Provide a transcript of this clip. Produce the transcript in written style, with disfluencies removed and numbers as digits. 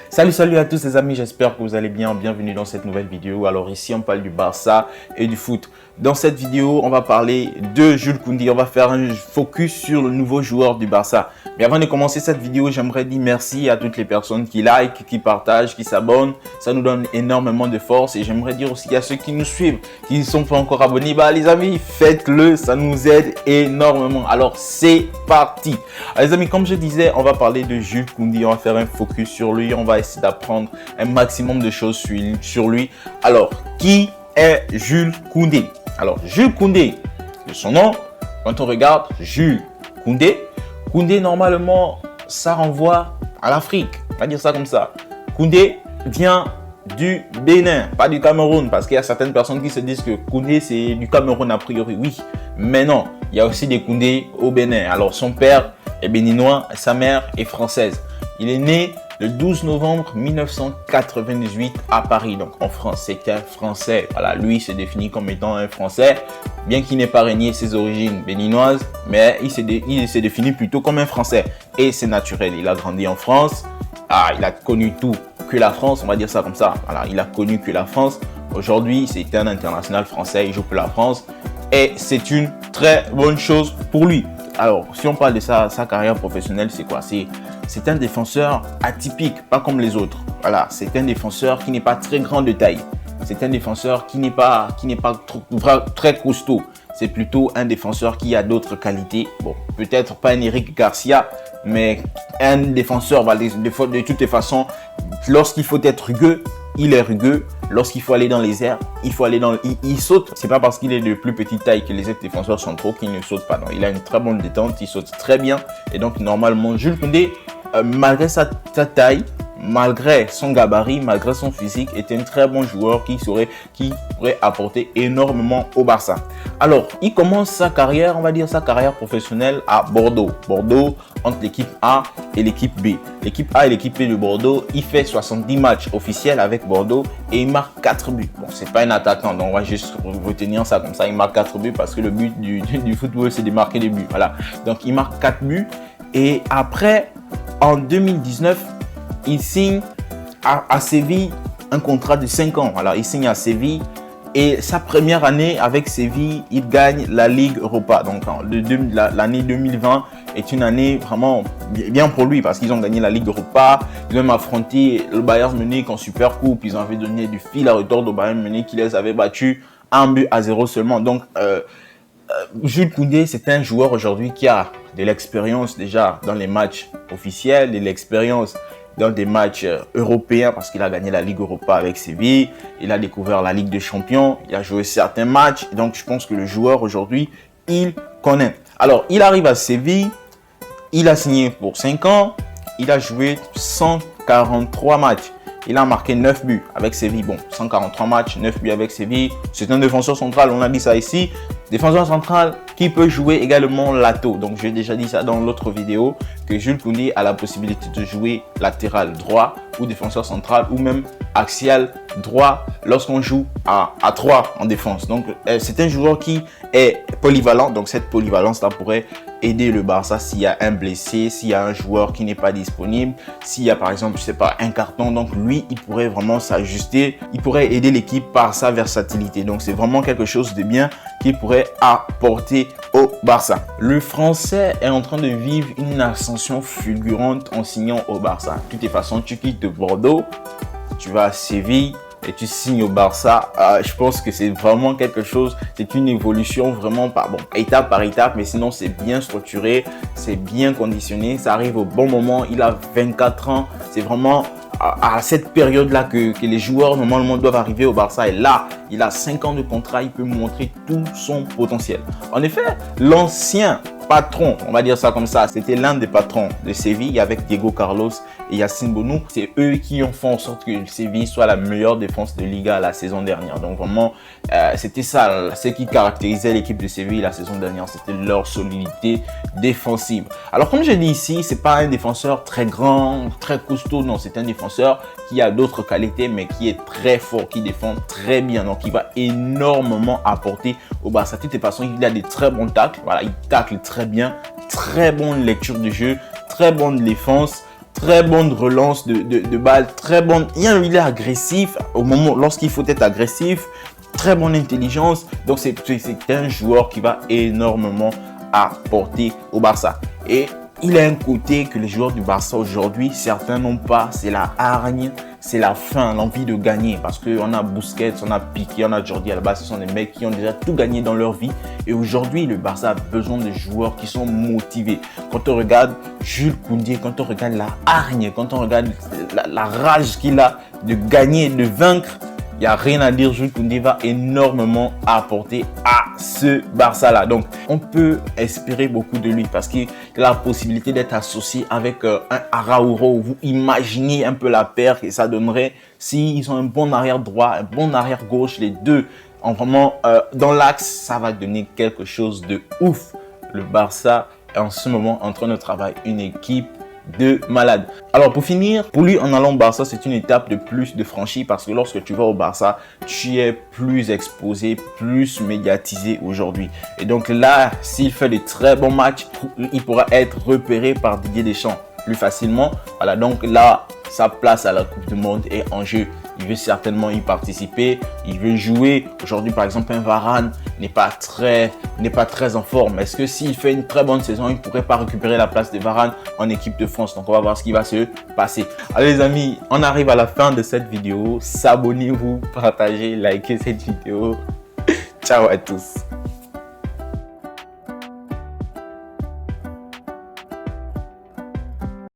Salut à tous les amis, j'espère que vous allez bien, bienvenue dans cette nouvelle vidéo. Alors ici on parle du Barça et du foot. Dans cette vidéo on va parler de Jules Koundé, on va faire un focus sur le nouveau joueur du Barça. Mais avant de commencer cette vidéo, j'aimerais dire merci à toutes les personnes qui like, qui partagent, qui s'abonnent. Ça nous donne énormément de force et j'aimerais dire aussi à ceux qui nous suivent, qui ne sont pas encore abonnés, les amis, faites-le, ça nous aide énormément. Alors c'est parti. Alors, les amis, comme je disais, on va parler de Jules Koundé, on va faire un focus sur lui, on va essayer d'apprendre un maximum de choses sur lui. Alors, qui est Jules Koundé? Alors, Jules Koundé, de son nom, quand on regarde Jules Koundé, normalement, ça renvoie à l'Afrique. On va dire ça comme ça. Koundé vient du Bénin, pas du Cameroun, parce qu'il y a certaines personnes qui se disent que Koundé, c'est du Cameroun a priori. Oui, mais non, il y a aussi des Koundé au Bénin. Alors, son père est béninois, sa mère est française. Il est né le 12 novembre 1998 à Paris, donc en France. C'est un Français. Voilà, lui se définit comme étant un Français, bien qu'il n'ait pas renié ses origines béninoises, mais il se définit plutôt comme un Français. Et c'est naturel, il a grandi en France. Il a connu tout que la France, on va dire ça comme ça. Voilà, il a connu que la France. Aujourd'hui, c'est un international français, il joue pour la France. Et c'est une très bonne chose pour lui. Alors, si on parle de sa carrière professionnelle, c'est quoi? C'est un défenseur atypique, pas comme les autres. Voilà, c'est un défenseur qui n'est pas très grand de taille. C'est un défenseur qui n'est pas très costaud. C'est plutôt un défenseur qui a d'autres qualités. Bon, peut-être pas un Eric Garcia, mais un défenseur, de toutes les façons, lorsqu'il faut être rugueux, il est rugueux. Lorsqu'il faut aller dans les airs, il saute. C'est pas parce qu'il est de plus petite taille que les autres défenseurs sont trop qu'il ne saute pas. Non, il a une très bonne détente, il saute très bien. Et donc, normalement, Jules Koundé, malgré sa taille, malgré son gabarit, malgré son physique, est un très bon joueur qui pourrait apporter énormément au Barça. Alors, il commence sa carrière, on va dire sa carrière professionnelle à Bordeaux. Bordeaux, entre l'équipe A et l'équipe B. L'équipe A et l'équipe B de Bordeaux, il fait 70 matchs officiels avec Bordeaux et il marque 4 buts. Bon, c'est pas un attaquant, donc on va juste retenir ça comme ça. Il marque 4 buts parce que le but du football, c'est de marquer des buts. Voilà. Donc, il marque 4 buts et après, en 2019, il signe à Séville un contrat de 5 ans. Voilà, il signe à Séville et sa première année avec Séville, il gagne la Ligue Europa. Donc l'année 2020 est une année vraiment bien pour lui parce qu'ils ont gagné la Ligue Europa. Ils ont même affronté le Bayern Munich en Super Coupe. Ils avaient donné du fil à retordre au Bayern Munich qui les avait battus 1-0 seulement. Donc Jules Koundé, c'est un joueur aujourd'hui qui a de l'expérience déjà dans les matchs officiels, de l'expérience dans des matchs européens parce qu'il a gagné la Ligue Europa avec Séville, il a découvert la Ligue des Champions, il a joué certains matchs, donc je pense que le joueur aujourd'hui, il connaît. Alors, il arrive à Séville, il a signé pour 5 ans, il a joué 143 matchs. Il a marqué 9 buts avec Séville. Bon, 143 matchs, 9 buts avec Séville. C'est un défenseur central, on a dit ça ici. Défenseur central qui peut jouer également latéral. Donc, j'ai déjà dit ça dans l'autre vidéo que Jules Koundé a la possibilité de jouer latéral droit ou défenseur central ou même axial droit lorsqu'on joue à 3 en défense. Donc, c'est un joueur qui est polyvalent. Donc, cette polyvalence-là pourrait aider le Barça s'il y a un blessé, s'il y a un joueur qui n'est pas disponible, s'il y a par exemple, je sais pas, un carton. Donc, lui, il pourrait vraiment s'ajuster. Il pourrait aider l'équipe par sa versatilité. Donc, c'est vraiment quelque chose de bien qu'il pourrait apporter au Barça. Le Français est en train de vivre une ascension fulgurante en signant au Barça. De toutes les façons, tu quittes de Bordeaux, tu vas à Séville et tu signes au Barça. Je pense que c'est vraiment quelque chose, c'est une évolution vraiment étape par étape, mais sinon c'est bien structuré, c'est bien conditionné, ça arrive au bon moment. Il a 24 ans, c'est vraiment à cette période-là que les joueurs normalement doivent arriver au Barça. Et là, il a 5 ans de contrat, il peut montrer tout son potentiel. En effet, l'ancien patron, on va dire ça comme ça, c'était l'un des patrons de Séville avec Diego Carlos et Yacine Bounou. C'est eux qui ont fait en sorte que Séville soit la meilleure défense de Liga la saison dernière. Donc vraiment, c'était ça, ce qui caractérisait l'équipe de Séville la saison dernière, c'était leur solidité défensive. Alors comme j'ai dit ici, c'est pas un défenseur très grand, très costaud, non, c'est un défenseur qui a d'autres qualités, mais qui est très fort, qui défend très bien, donc il va énormément apporter au Barça. De toute façon, il a des très bons tacles, voilà, il tacle très bien, très bonne lecture de jeu, très bonne défense, très bonne relance de balle, très bonne. Il est agressif au moment lorsqu'il faut être agressif, très bonne intelligence. Donc c'est un joueur qui va énormément apporter au Barça. Et il a un côté que les joueurs du Barça aujourd'hui, certains n'ont pas, c'est la hargne, c'est la faim, l'envie de gagner. Parce qu'on a Busquets, on a Piqué, on a Jordi Alba, ce sont des mecs qui ont déjà tout gagné dans leur vie. Et aujourd'hui, le Barça a besoin de joueurs qui sont motivés. Quand on regarde Jules Koundé, quand on regarde la hargne, quand on regarde la rage qu'il a de gagner, de vaincre, il n'y a rien à dire, Jules Koundé va énormément apporter à ce Barça-là. Donc, on peut espérer beaucoup de lui parce qu'il a la possibilité d'être associé avec un Araujo. Vous imaginez un peu la paire que ça donnerait s'ils ont un bon arrière droit, un bon arrière gauche, les deux. Vraiment, dans l'axe, ça va donner quelque chose de ouf. Le Barça est en ce moment en train de travailler une équipe de malade. Alors pour finir, pour lui en allant au Barça, c'est une étape de plus de franchie parce que lorsque tu vas au Barça, tu es plus exposé, plus médiatisé aujourd'hui. Et donc là, s'il fait de très bons matchs, il pourra être repéré par Didier Deschamps plus facilement. Voilà, donc là, sa place à la Coupe du Monde est en jeu. Il veut certainement y participer, il veut jouer. Aujourd'hui, par exemple, un Varane n'est pas très en forme. Est-ce que s'il fait une très bonne saison, il ne pourrait pas récupérer la place de Varane en équipe de France? Donc, on va voir ce qui va se passer. Allez les amis, on arrive à la fin de cette vidéo. Abonnez-vous, partagez, likez cette vidéo. Ciao à tous.